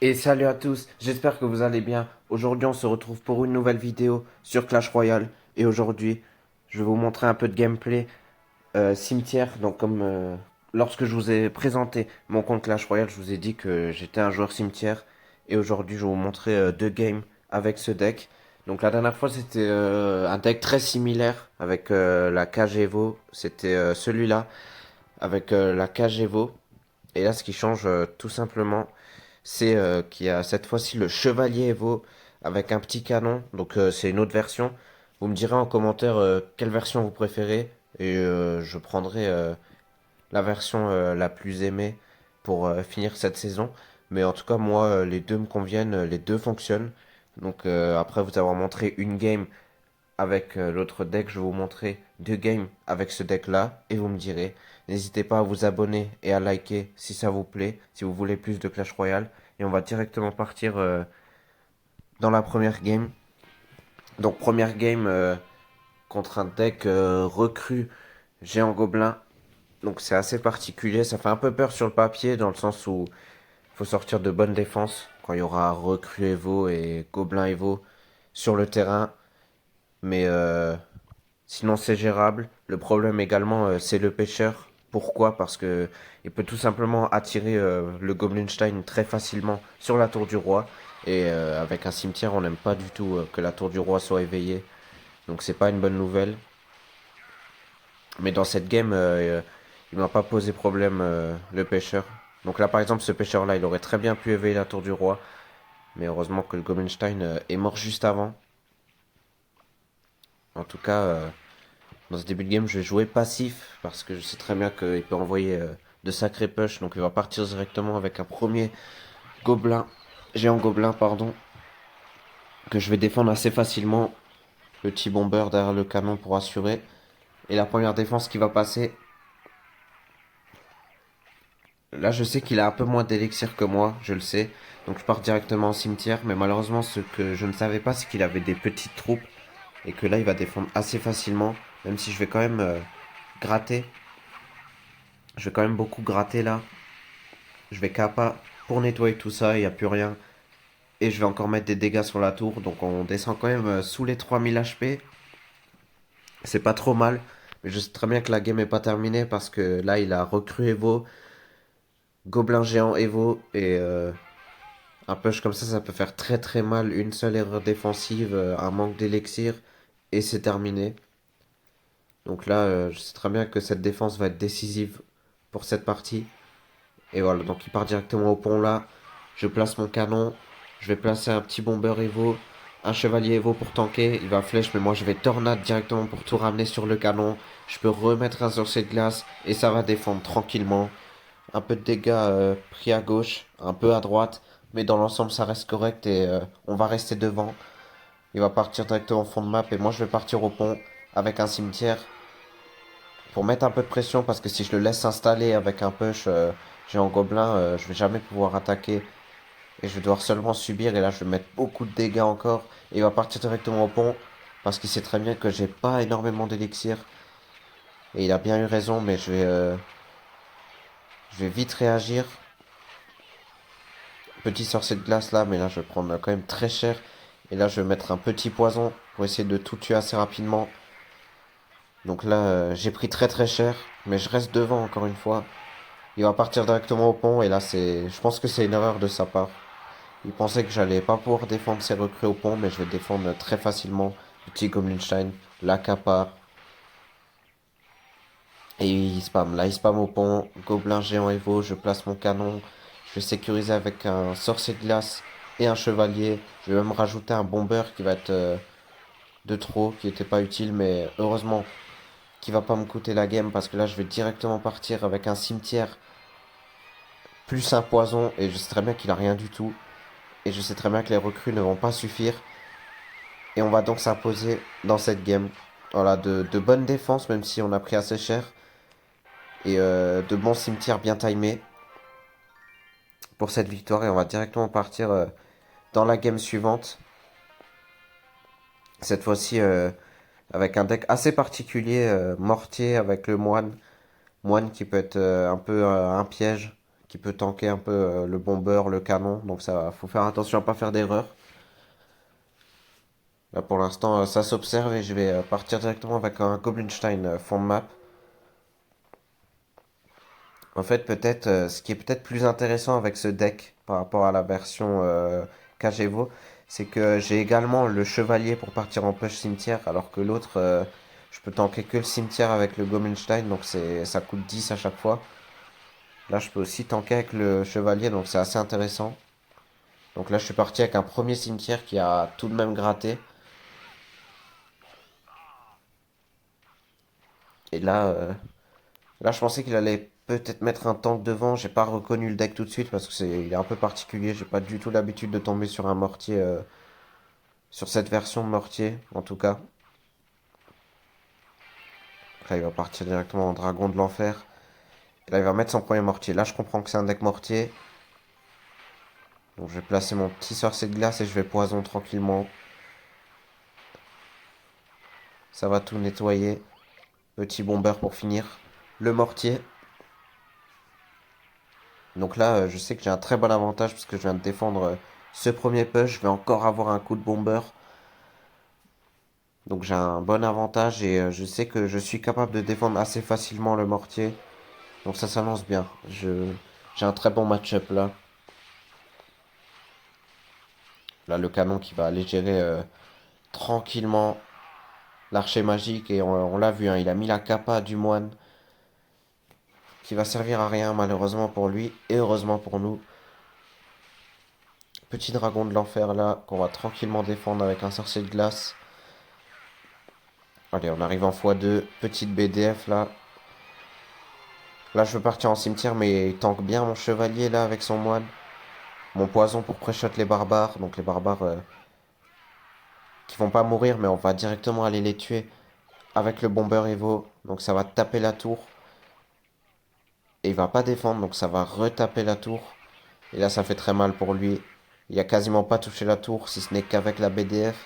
Et salut à tous, j'espère que vous allez bien. Aujourd'hui on se retrouve pour une nouvelle vidéo sur Clash Royale. Et aujourd'hui je vais vous montrer un peu de gameplay cimetière. Donc lorsque je vous ai présenté mon compte Clash Royale, je vous ai dit que j'étais un joueur cimetière. Et aujourd'hui je vais vous montrer deux games avec ce deck. Donc la dernière fois c'était un deck très similaire avec la cage Evo. C'était celui-là avec la cage Evo. Et là ce qui change tout simplement c'est qu'il y a cette fois-ci le Chevalier Evo avec un petit canon. Donc c'est une autre version. Vous me direz en commentaire quelle version vous préférez et je prendrai la version la plus aimée pour finir cette saison. Mais en tout cas, moi, les deux me conviennent, les deux fonctionnent. Donc après vous avoir montré une game avec l'autre deck, je vais vous montrer deux games avec ce deck-là et vous me direz. N'hésitez pas à vous abonner et à liker si ça vous plaît, si vous voulez plus de Clash Royale. Et on va directement partir dans la première game. Donc première game contre un deck recru géant gobelin. Donc c'est assez particulier, ça fait un peu peur sur le papier dans le sens où il faut sortir de bonnes défenses quand il y aura recru Evo et gobelin Evo sur le terrain. Mais sinon, c'est gérable. Le problème également, c'est le pêcheur. Pourquoi? Parce que il peut tout simplement attirer le Goblinstein très facilement sur la tour du roi. Et avec un cimetière, on n'aime pas du tout que la tour du roi soit éveillée. Donc c'est pas une bonne nouvelle. Mais dans cette game, il m'a pas posé problème le pêcheur. Donc là, par exemple, ce pêcheur-là, il aurait très bien pu éveiller la tour du roi. Mais heureusement que le Goblinstein est mort juste avant. En tout cas, dans ce début de game, je vais jouer passif parce que je sais très bien qu'il peut envoyer de sacrés push. Donc il va partir directement avec un premier gobelin, géant gobelin, pardon, que je vais défendre assez facilement. Petit bomber derrière le canon pour assurer. Et la première défense qui va passer. Là, je sais qu'il a un peu moins d'élixir que moi, je le sais. Donc je pars directement au cimetière. Mais malheureusement, ce que je ne savais pas, c'est qu'il avait des petites troupes. Et que là, il va défendre assez facilement. Même si je vais quand même gratter. Je vais quand même beaucoup gratter là. Je vais kappa pour nettoyer tout ça, il n'y a plus rien. Et je vais encore mettre des dégâts sur la tour. Donc on descend quand même sous les 3000 HP. C'est pas trop mal. Mais je sais très bien que la game est pas terminée parce que là il a recru Evo, Gobelin géant Evo. Et un push comme ça peut faire très très mal. Une seule erreur défensive, un manque d'élixir. Et c'est terminé. Donc là je sais très bien que cette défense va être décisive pour cette partie. Et voilà, donc il part directement au pont là. Je place mon canon. Je vais placer un petit bomber Evo. Un chevalier Evo pour tanker. Il va flèche, mais moi je vais tornade directement pour tout ramener sur le canon. Je peux remettre un sorcier de glace. Et ça va défendre tranquillement. Un peu de dégâts pris à gauche. Un peu à droite. Mais dans l'ensemble ça reste correct. Et on va rester devant. Il va partir directement au fond de map. Et moi je vais partir au pont. Avec un cimetière pour mettre un peu de pression parce que si je le laisse s'installer avec un push géant gobelin, je vais jamais pouvoir attaquer et je vais devoir seulement subir et là je vais mettre beaucoup de dégâts encore et il va partir directement au pont parce qu'il sait très bien que j'ai pas énormément d'élixir et il a bien eu raison mais je vais vite réagir. Petit sorcier de glace là mais là je vais prendre quand même très cher et là je vais mettre un petit poison pour essayer de tout tuer assez rapidement. Donc là j'ai pris très très cher mais je reste devant encore une fois. Il va partir directement au pont et là je pense que c'est une erreur de sa part. Il pensait que j'allais pas pouvoir défendre ses recrues au pont, mais je vais défendre très facilement. Petit Goblinstein, la capa et il spam. Là il spam au pont, gobelin géant Evo, je place mon canon. Je vais sécuriser avec un sorcier de glace et un chevalier. Je vais même rajouter un bomber qui va être de trop, qui était pas utile, mais heureusement qui va pas me coûter la game parce que là je vais directement partir avec un cimetière plus un poison et je sais très bien qu'il a rien du tout. Et je sais très bien que les recrues ne vont pas suffire. Et on va donc s'imposer dans cette game. Voilà, de bonnes défenses, même si on a pris assez cher. Et de bons cimetières bien timés pour cette victoire. Et on va directement partir dans la game suivante. Cette fois-ci avec un deck assez particulier, mortier avec le moine. Moine qui peut être un peu un piège. qui peut tanker un peu le bomber, le canon. Donc ça, faut faire attention à pas faire d'erreur. Là pour l'instant, ça s'observe et je vais partir directement avec un Goblinstein fond de map. En fait, peut-être, ce qui est peut-être plus intéressant avec ce deck par rapport à la version Kagevo, c'est que j'ai également le chevalier pour partir en push cimetière, alors que l'autre, je peux tanker que le cimetière avec le Goblinstein, donc ça coûte 10 à chaque fois. Là, je peux aussi tanker avec le chevalier, donc c'est assez intéressant. Donc là, je suis parti avec un premier cimetière qui a tout de même gratté. Et là, je pensais qu'il allait peut-être mettre un tank devant. J'ai pas reconnu le deck tout de suite parce que il est un peu particulier. J'ai pas du tout l'habitude de tomber sur un mortier, sur cette version de mortier, en tout cas. Donc là, il va partir directement en dragon de l'enfer. Et là, il va mettre son premier mortier. Là, je comprends que c'est un deck mortier. Donc, je vais placer mon petit sorcier de glace et je vais poison tranquillement. Ça va tout nettoyer. Petit bomber pour finir. Le mortier. Donc là, je sais que j'ai un très bon avantage parce que je viens de défendre ce premier push. Je vais encore avoir un coup de bomber. Donc j'ai un bon avantage et je sais que je suis capable de défendre assez facilement le mortier. Donc ça s'annonce bien. J'ai un très bon match-up là. Là, le canon qui va aller gérer tranquillement l'archer magique. Et on l'a vu, hein, il a mis la capa du moine qui va servir à rien malheureusement pour lui et heureusement pour nous. Petit dragon de l'enfer là qu'on va tranquillement défendre avec un sorcier de glace. Allez, on arrive en x2. Petite BDF là. Là, je veux partir en cimetière, mais il tank bien mon chevalier là avec son moine. Mon poison pour pré-shot les barbares. Donc les barbares qui vont pas mourir, mais on va directement aller les tuer avec le bomber Evo. Donc ça va taper la tour. Et il va pas défendre, donc ça va retaper la tour. Et là, ça fait très mal pour lui. Il a quasiment pas touché la tour, si ce n'est qu'avec la BDF.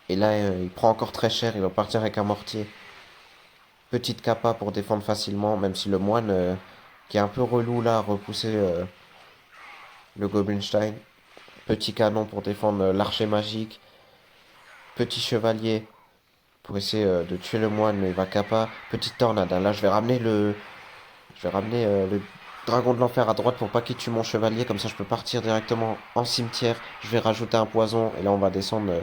Et là, il prend encore très cher. Il va partir avec un mortier. Petite capa pour défendre facilement, même si le moine, qui est un peu relou là, a repoussé le Goblinstein. Petit canon pour défendre l'archer magique. Petit chevalier pour essayer de tuer le moine, mais il va capa. Petite tornade, hein. Là, je vais ramener le dragon de l'enfer à droite pour pas qu'il tue mon chevalier. Comme ça, je peux partir directement en cimetière. Je vais rajouter un poison. Et là, on va descendre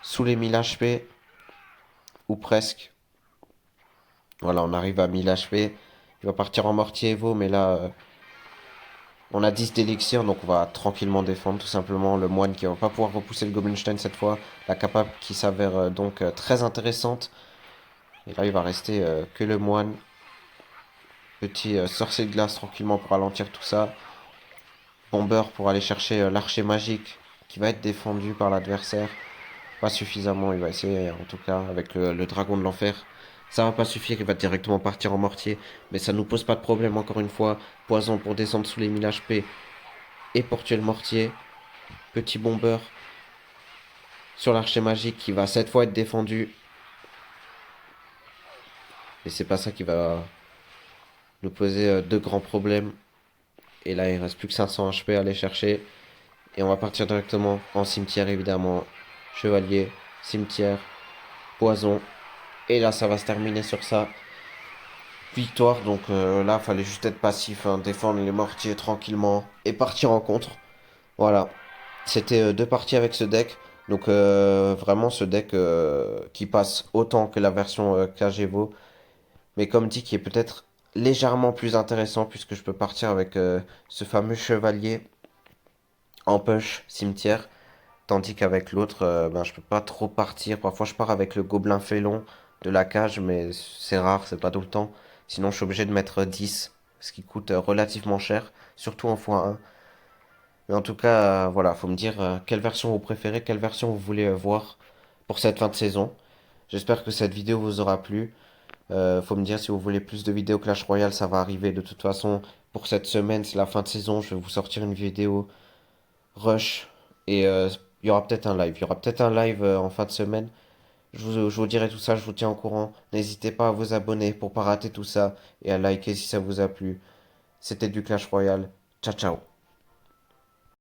sous les 1000 HP. Ou presque. Voilà, on arrive à 1000 HP. Il va partir en mortier Evo, mais là, on a 10 d'élixir, donc on va tranquillement défendre tout simplement le moine qui va pas pouvoir repousser le Goblinstein cette fois. La capa qui s'avère donc très intéressante. Et là, il va rester que le moine. Petit sorcier de glace tranquillement pour ralentir tout ça. Bomber pour aller chercher l'archer magique qui va être défendu par l'adversaire. Pas suffisamment, il va essayer en tout cas avec le dragon de l'enfer. Ça va pas suffire, il va directement partir en mortier. Mais ça nous pose pas de problème encore une fois. Poison pour descendre sous les 1000 HP et pour tuer le mortier. Petit bomber sur l'archer magique qui va cette fois être défendu. Et c'est pas ça qui va nous poser de grands problèmes. Et là, il reste plus que 500 HP à aller chercher. Et on va partir directement en cimetière, évidemment. Chevalier, cimetière, poison. Et là, ça va se terminer sur ça. Victoire. Donc là, fallait juste être passif, hein, défendre les mortiers tranquillement et partir en contre. Voilà. C'était deux parties avec ce deck. Donc vraiment ce deck qui passe autant que la version Kagevo. Mais comme dit, qui est peut-être légèrement plus intéressant puisque je peux partir avec ce fameux chevalier en push cimetière. Tandis qu'avec l'autre, ben, je peux pas trop partir. Parfois, je pars avec le gobelin félon de la cage, mais c'est rare, c'est pas tout le temps. Sinon, je suis obligé de mettre 10, ce qui coûte relativement cher, surtout en x1. Mais en tout cas, voilà, faut me dire quelle version vous préférez, quelle version vous voulez voir pour cette fin de saison. J'espère que cette vidéo vous aura plu. Faut me dire si vous voulez plus de vidéos Clash Royale, ça va arriver de toute façon. Pour cette semaine, c'est la fin de saison, je vais vous sortir une vidéo rush et il y aura peut-être un live. Il y aura peut-être un live en fin de semaine. Je vous dirai tout ça, je vous tiens au courant. N'hésitez pas à vous abonner pour pas rater tout ça et à liker si ça vous a plu. C'était du Clash Royale. Ciao, ciao.